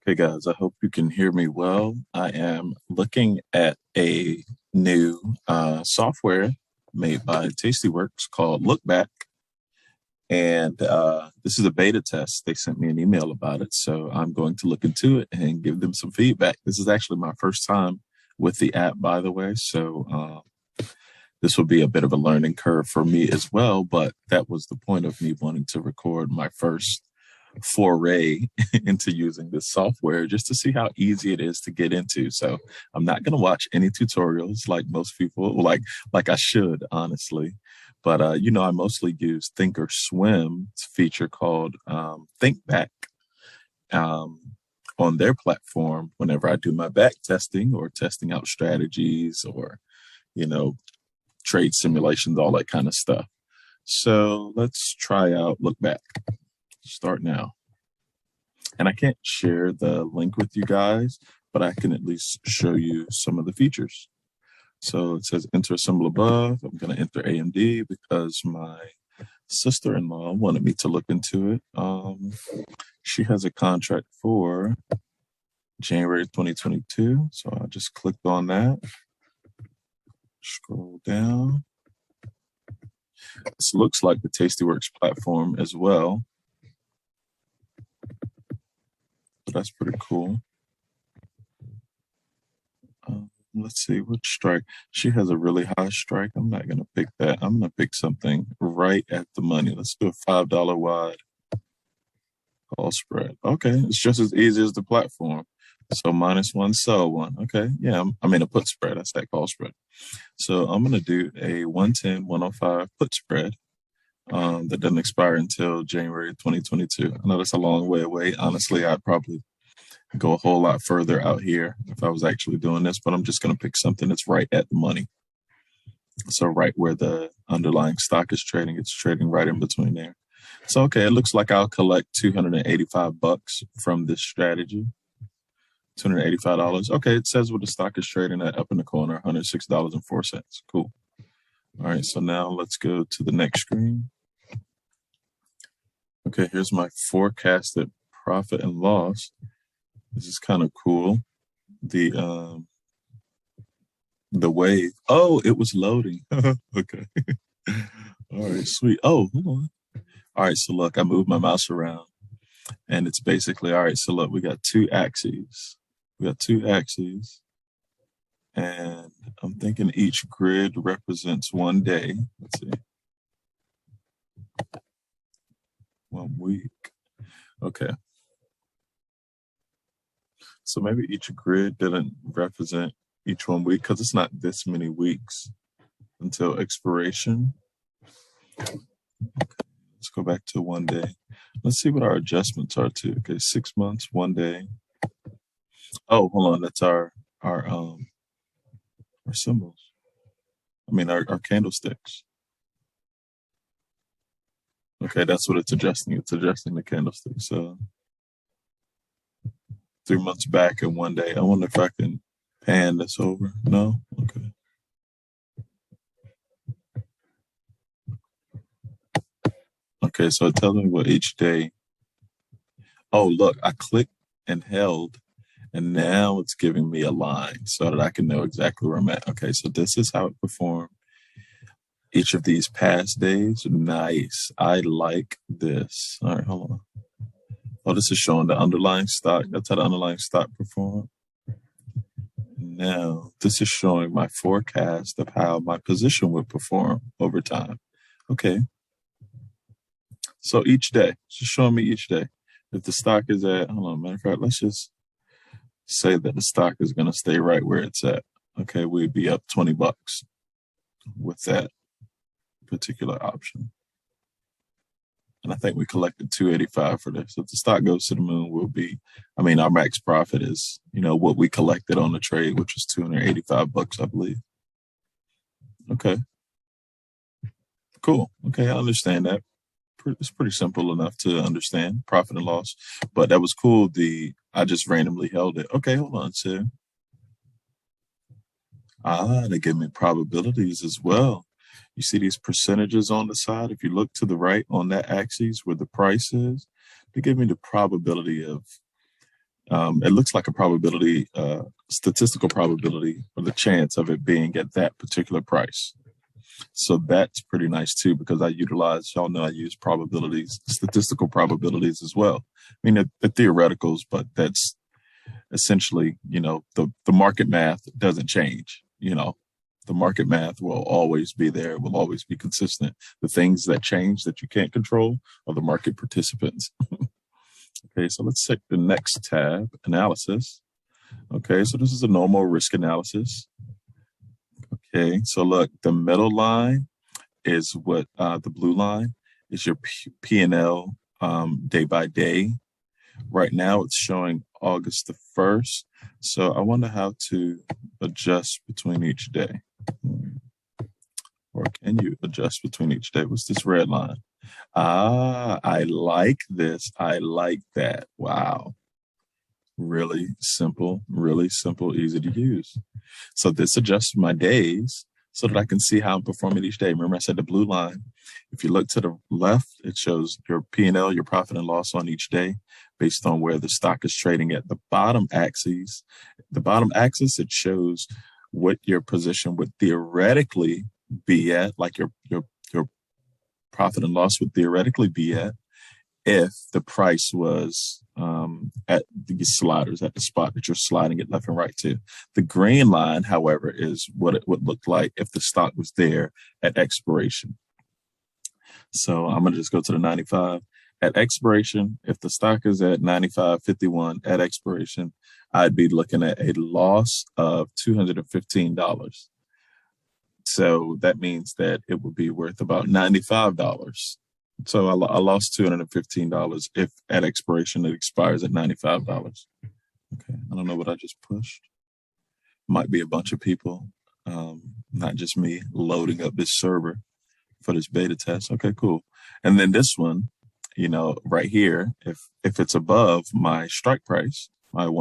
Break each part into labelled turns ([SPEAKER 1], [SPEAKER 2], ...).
[SPEAKER 1] Okay, guys, I hope you can hear me well. I am looking at a new software made by Tastyworks called Look Back. And this is a beta test. They sent me an email about it. So I'm going to look into it and give them some feedback. This is actually my first time with the app, by the way. So this will be a bit of a learning curve for me as well. But that was the point of me wanting to record my first foray into using this software, just to see how easy it is to get into. So I'm not going to watch any tutorials like most people, like I should, honestly. But I mostly use thinkorswim's feature called thinkback on their platform whenever I do my back testing or testing out strategies or trade simulations, all that kind of stuff. So let's try out Look Back. Start now. And I can't share the link with you guys, but I can at least show you some of the features. So it says enter a symbol above. I'm going to enter AMD because my sister-in-law wanted me to look into it. She has a contract for January 2022. So I just clicked on that. Scroll down. This looks like the Tastyworks platform as well. So that's pretty cool. Let's see, which strike? She has a really high strike. I'm not going to pick that. I'm going to pick something right at the money. Let's do a $5 wide call spread. Okay, it's just as easy as the platform. So -1, sell 1. Okay, yeah, I mean a put spread. That's that call spread. So I'm going to do a 110, 105 put spread that doesn't expire until January 2022. I know that's a long way away. Honestly, I'd probably go a whole lot further out here if I was actually doing this, but I'm just going to pick something that's right at the money. So right where the underlying stock is trading, it's trading right in between there. So, okay, it looks like I'll collect $285 from this strategy. $285. Okay, it says what the stock is trading at up in the corner, $106.04. Cool. All right, so now let's go to the next screen. Okay, here's my forecasted profit and loss. This is kind of cool. The wave. Oh, it was loading. Okay. All right, sweet. Oh, hold on. All right, so look, I moved my mouse around. And it's basically, all right, so look, we got two axes. And I'm thinking each grid represents one day. Let's see. 1 week. Okay. So maybe each grid didn't represent each 1 week because it's not this many weeks until expiration. Okay. Let's go back to 1 day. Let's see what our adjustments are too. Okay, 6 months, 1 day. Oh, hold on. That's our symbols. I mean, our candlesticks. Okay, that's what it's adjusting. It's adjusting the candlestick. So 3 months back and 1 day. I wonder if I can pan this over. No? Okay. Okay, so it tells me what each day. Oh, look, I clicked and held, and now it's giving me a line so that I can know exactly where I'm at. Okay, so this is how it performed each of these past days. Nice. I like this. All right, hold on. Oh, this is showing the underlying stock. That's how the underlying stock performed. Now, this is showing my forecast of how my position would perform over time. Okay. So each day, it's just showing me each day. If the stock is at, hold on, matter of fact, let's just say that the stock is going to stay right where it's at. Okay, we'd be up $20 with that particular option. And I think we collected $285 for this. If the stock goes to the moon, our max profit is, what we collected on the trade, which was $285, I believe. Okay. Cool. Okay, I understand that. It's pretty simple enough to understand profit and loss, but that was cool. I just randomly held it. Okay, hold on, Sir. They give me probabilities as well. You see these percentages on the side? If you look to the right on that axis where the price is, they give me the probability of It looks like a probability, statistical probability, or the chance of it being at that particular price. So that's pretty nice too, because I utilize, y'all know I use probabilities, statistical probabilities as well. I mean, the theoreticals, but that's essentially, the market math doesn't change. The market math will always be there, will always be consistent. The things that change that you can't control are the market participants. Okay, so let's check the next tab, analysis. Okay, so this is a normal risk analysis. Okay, so look, the middle line is what the blue line is your P&L day by day. Right now it's showing August the 1st. So I wonder how to adjust between each day. Or can you adjust between each day? What's this red line? I like this. I like that. Wow. Really simple, easy to use. So this adjusts my days so that I can see how I'm performing each day. Remember I said the blue line. If you look to the left, it shows your P&L, your profit and loss on each day based on where the stock is trading at. The bottom axis, it shows what your position would theoretically be at, like your profit and loss would theoretically be at if the price was at the sliders, at the spot that you're sliding it left and right to. The green line, however, is what it would look like if the stock was there at expiration. So I'm going to just go to the 95. At expiration, if the stock is at 95.51 at expiration, I'd be looking at a loss of $215. So that means that it would be worth about $95. So I lost $215 if at expiration it expires at $95. Okay, I don't know what I just pushed. Might be a bunch of people, not just me, loading up this server for this beta test. Okay, cool. And then this one, right here, if it's above my strike price, my 10,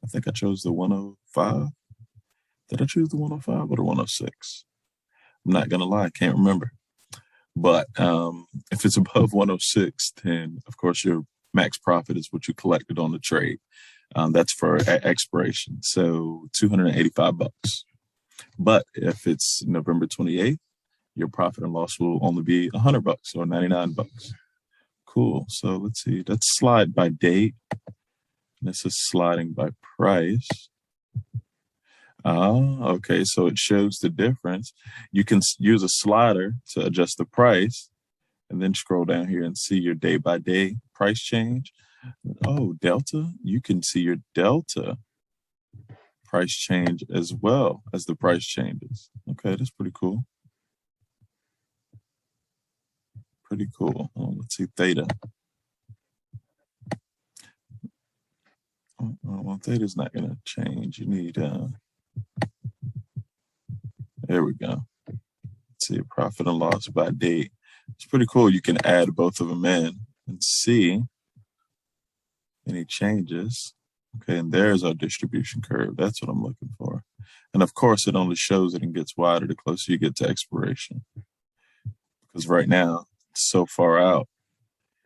[SPEAKER 1] I think I chose the 105. Did I choose the 105 or the 106? I'm not gonna lie, I can't remember. But if it's above 106, then of course your max profit is what you collected on the trade. That's for expiration. So $285. But if it's November 28th, your profit and loss will only be $100 or $99. Cool. So let's see. Let's slide by date. This is sliding by price. Okay. So it shows the difference. You can use a slider to adjust the price and then scroll down here and see your day by day price change. Oh, delta. You can see your delta price change as well as the price changes. Okay. That's pretty cool. Pretty cool. Let's see theta. Well, theta's not going to change. You need, there we go. Let's see, profit and loss by date. It's pretty cool. You can add both of them in and see any changes. Okay, and there's our distribution curve. That's what I'm looking for. And of course, it only shows it and gets wider the closer you get to expiration. Because right now, it's so far out,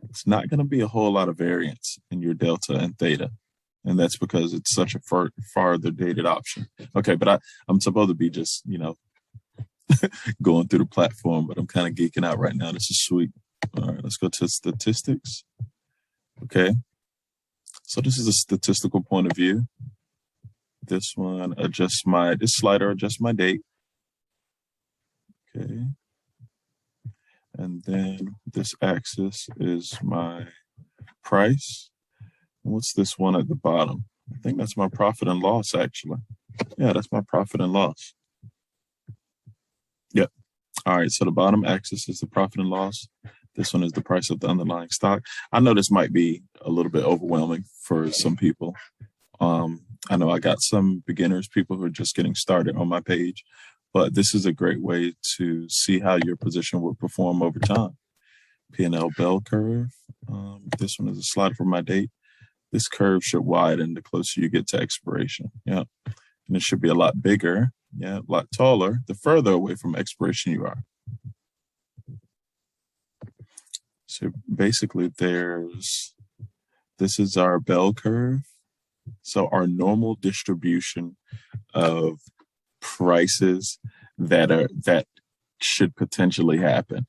[SPEAKER 1] it's not going to be a whole lot of variance in your delta and theta. And that's because it's such a farther dated option. Okay, but I'm supposed to be just, going through the platform, but I'm kind of geeking out right now. This is sweet. All right, let's go to statistics. Okay. So this is a statistical point of view. This one, this slider adjusts my date. Okay. And then this axis is my price. What's this one at the bottom? I think that's my profit and loss, actually. Yeah, that's my profit and loss. Yep. All right, so the bottom axis is the profit and loss. This one is the price of the underlying stock. I know this might be a little bit overwhelming for some people. I know I got some beginners, people who are just getting started on my page, but this is a great way to see how your position will perform over time. P&L bell curve. This one is a slider for my date. This curve should widen the closer you get to expiration. Yeah. And it should be a lot bigger. Yeah. A lot taller the further away from expiration you are. So basically this is our bell curve. So our normal distribution of prices that should potentially happen.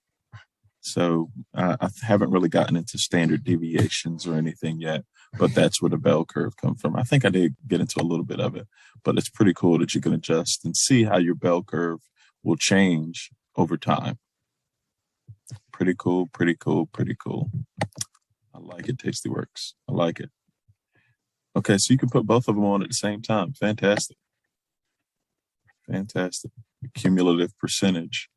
[SPEAKER 1] So I haven't really gotten into standard deviations or anything yet, but that's where the bell curve comes from. I think I did get into a little bit of it, but it's pretty cool that you can adjust and see how your bell curve will change over time. Pretty cool, pretty cool, pretty cool. I like it, Tastyworks. I like it. Okay, so you can put both of them on at the same time. Fantastic. Fantastic. Cumulative percentage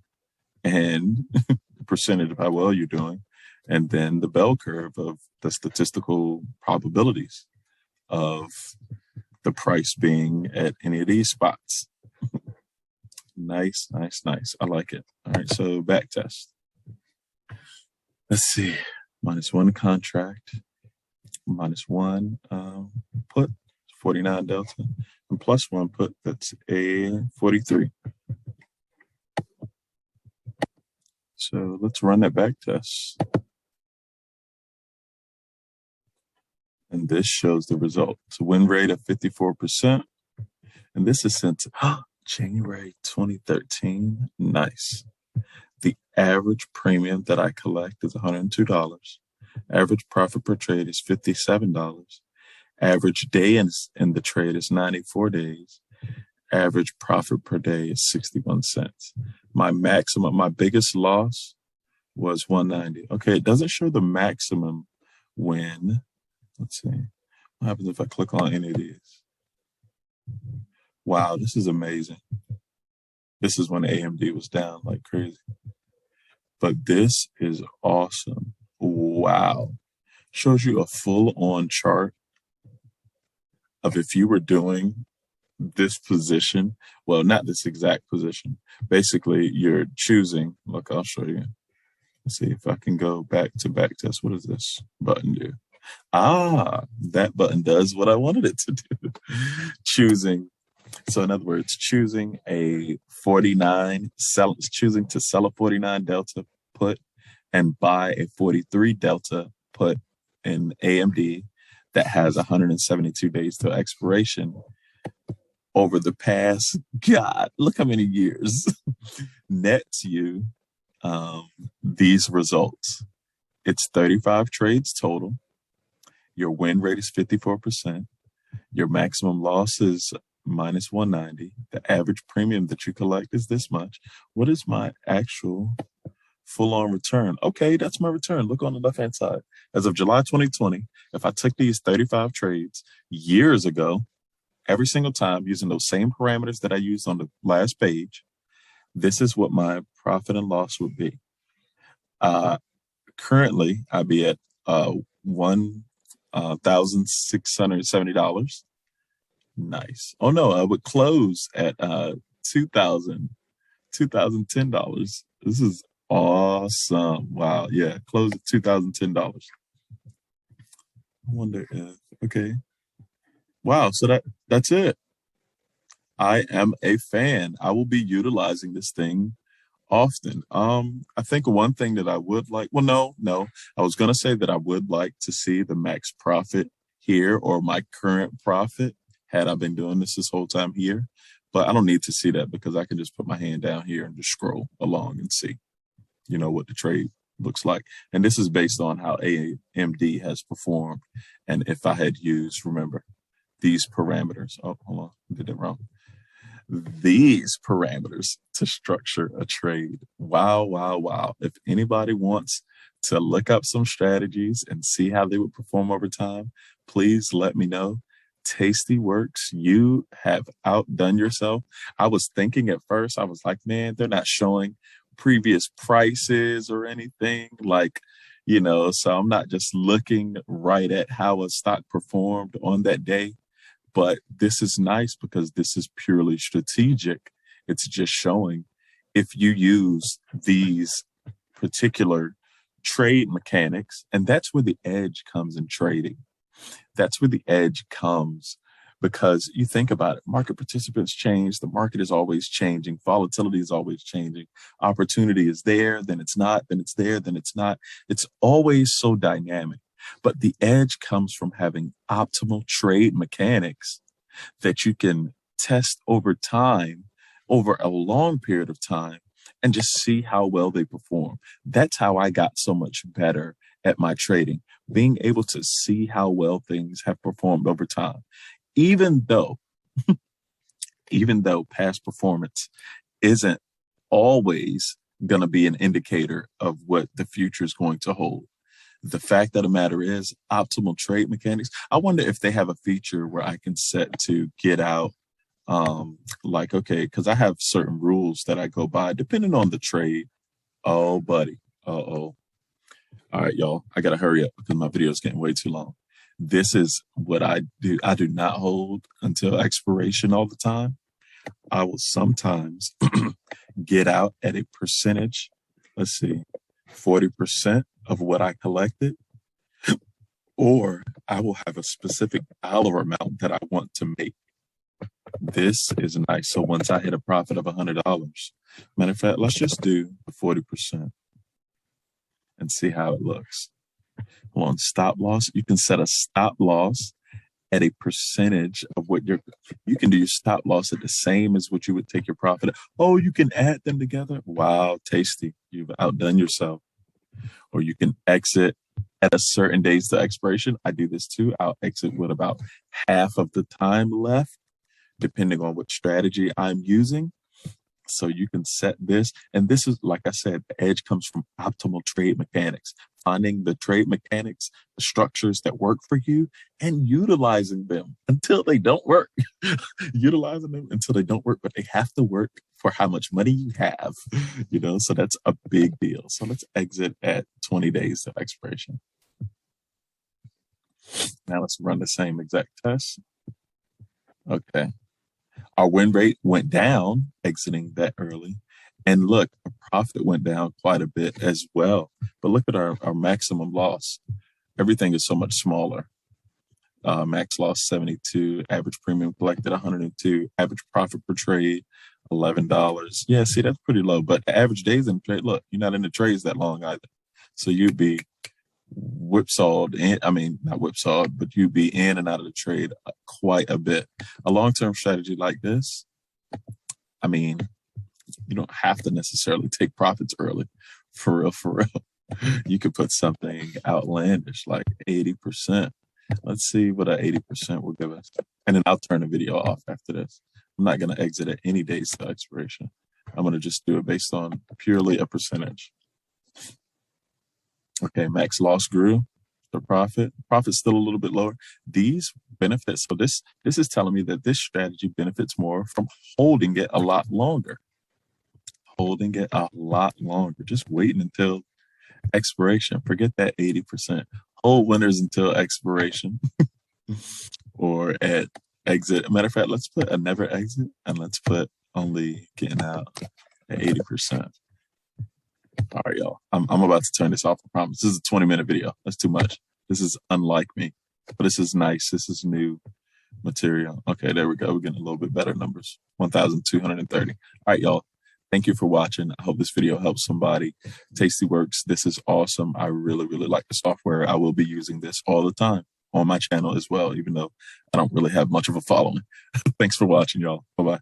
[SPEAKER 1] and the percentage of how well you're doing, and then the bell curve of the statistical probabilities of the price being at any of these spots. Nice, nice, nice. I like it. All right, so back test. Let's see. -1 contract, -1 put, 49 delta, and +1 put, that's a 43. So let's run that back test. And this shows the result. It's a win rate of 54%. And this is since January 2013. Nice. The average premium that I collect is $102. Average profit per trade is $57. Average day in the trade is 94 days. Average profit per day is 61 cents. My biggest loss was 190. Okay, it doesn't show the maximum win. Let's see. What happens if I click on any of these? Wow, this is amazing. This is when AMD was down like crazy. But this is awesome. Wow. Shows you a full-on chart of if you were doing this position, well, not this exact position. Basically, you're choosing, look, I'll show you. Let's see if I can go back to back test. What does this button do? That button does what I wanted it to do. Choosing. So in other words, choosing a 49, choosing to sell a 49 delta put and buy a 43 delta put in AMD that has 172 days to expiration over the past, God, look how many years, nets you these results. It's 35 trades total. Your win rate is 54%. Your maximum loss is -190. The average premium that you collect is this much. What is my actual full-on return? Okay, that's my return. Look on the left-hand side. As of July 2020, if I took these 35 trades years ago, every single time using those same parameters that I used on the last page, this is what my profit and loss would be. Currently, I'd be at $1,670. Nice. Oh no, I would close at $2,010. This is awesome. Wow. Yeah, close at $2,010. I wonder if okay. Wow, so that's it. I am a fan. I will be utilizing this thing often. I think one thing that I would like, well, no. I was gonna say that I would like to see the max profit here or my current profit had I been doing this whole time here. But I don't need to see that because I can just put my hand down here and just scroll along and see, what the trade looks like. And this is based on how AMD has performed. And if I had used, remember, these parameters. Oh, hold on, I did that wrong. These parameters to structure a trade. Wow, wow, wow. If anybody wants to look up some strategies and see how they would perform over time, please let me know. Tastyworks, you have outdone yourself. I was thinking at first, I was like, man, they're not showing previous prices or anything so I'm not just looking right at how a stock performed on that day. But this is nice because this is purely strategic. It's just showing if you use these particular trade mechanics, and that's where the edge comes in trading. That's where the edge comes because you think about it, market participants change. The market is always changing. Volatility is always changing. Opportunity is there, then it's not, then it's there, then it's not. It's always so dynamic. But the edge comes from having optimal trade mechanics that you can test over time, over a long period of time, and just see how well they perform. That's how I got so much better at my trading, being able to see how well things have performed over time. Even though, even though past performance isn't always going to be an indicator of what the future is going to hold. The fact of the matter is optimal trade mechanics. I wonder if they have a feature where I can set to get out. Like, okay, because I have certain rules that I go by depending on the trade. Oh, buddy. Uh-oh. All right, y'all. I got to hurry up because my video is getting way too long. This is what I do. I do not hold until expiration all the time. I will sometimes get out at a percentage. Let's see, 40% of what I collected, or I will have a specific dollar amount that I want to make. This is nice. So once I hit a profit of $100, matter of fact, let's just do the 40% and see how it looks. Hold on, stop loss. You can set a stop loss at a percentage of what you can do your stop loss at the same as what you would take your profit. Oh, you can add them together. Wow, tasty. You've outdone yourself. Or you can exit at a certain days to expiration. I do this too. I'll exit with about half of the time left, depending on what strategy I'm using. So you can set this. And this is, like I said, the edge comes from optimal trade mechanics, finding the trade mechanics, the structures that work for you and utilizing them until they don't work, utilizing them until they don't work, but they have to work for how much money you have, so that's a big deal. So let's exit at 20 days of expiration. Now let's run the same exact test. Okay. Our win rate went down exiting that early. And look, our profit went down quite a bit as well. But look at our maximum loss. Everything is so much smaller. Max loss 72, average premium collected 102, average profit per trade $11. Yeah, see, that's pretty low. But the average days in the trade, look, you're not in the trades that long either. So you'd be whipsawed, not whipsawed, but you'd be in and out of the trade quite a bit. A long-term strategy like this, you don't have to necessarily take profits early. For real. You could put something outlandish like 80%. Let's see what an 80% will give us. And then I'll turn the video off after this. I'm not going to exit at any days to expiration. I'm going to just do it based on purely a percentage. Okay, max loss grew. The profit's still a little bit lower. These benefits, so this is telling me that this strategy benefits more from holding it a lot longer. Holding it a lot longer. Just waiting until expiration. Forget that 80%. Hold winners until expiration or at exit. Matter of fact, let's put a never exit and let's put only getting out at 80%. All right, y'all. I'm about to turn this off. I promise. This is a 20-minute video. That's too much. This is unlike me, but this is nice. This is new material. Okay, there we go. We're getting a little bit better numbers. 1,230. All right, y'all. Thank you for watching. I hope this video helps somebody. Tastyworks. This is awesome. I really, really like the software. I will be using this all the time on my channel as well, even though I don't really have much of a following. Thanks for watching, y'all. Bye-bye.